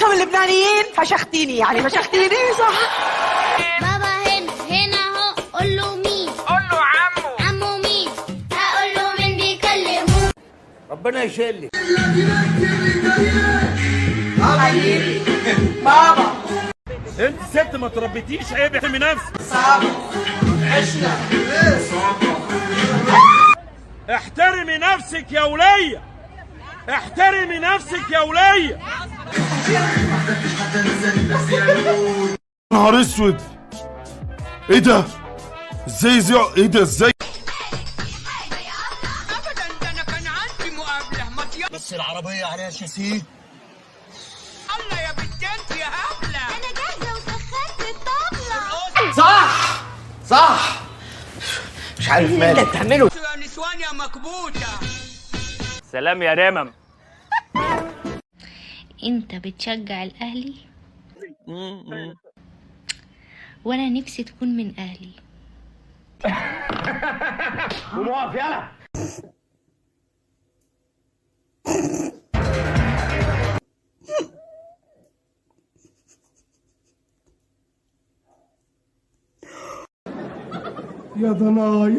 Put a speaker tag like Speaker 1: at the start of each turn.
Speaker 1: كلهم اللبنانيين فشختيني، يعني فشختيني صح.
Speaker 2: بابا هنا اهو، قول له مين؟
Speaker 3: قول له عمو.
Speaker 2: عمو مين؟ هقول له مين بيكلمه.
Speaker 4: ربنا يشيلك.
Speaker 1: حبيبي بابا
Speaker 4: انت ست ما تربيتيش، عيب احترمي نفسك.
Speaker 1: صعبة عشنا.
Speaker 4: احترمي نفسك يا ولية، احترمي نفسك يا ولية.
Speaker 5: نهار اسود، ايه ده؟ ازاي ايه ده ازاي؟
Speaker 3: ابدا ده انا كان عندي مقابله
Speaker 5: بس العربية عليها شاسيه.
Speaker 3: الله يا بنت انت يا هبله.
Speaker 2: انا جاهزه وسخنت الطبله.
Speaker 6: صح صح. مش عارف
Speaker 1: اللي
Speaker 6: مالك.
Speaker 1: بتعمله
Speaker 3: يا نسوان يا مكبوته.
Speaker 4: سلام يا رمم.
Speaker 2: انت بتشجع الاهلي وانا نفسي تكون من اهلي.
Speaker 6: قوم اقف يلا.
Speaker 5: يا ضنايا.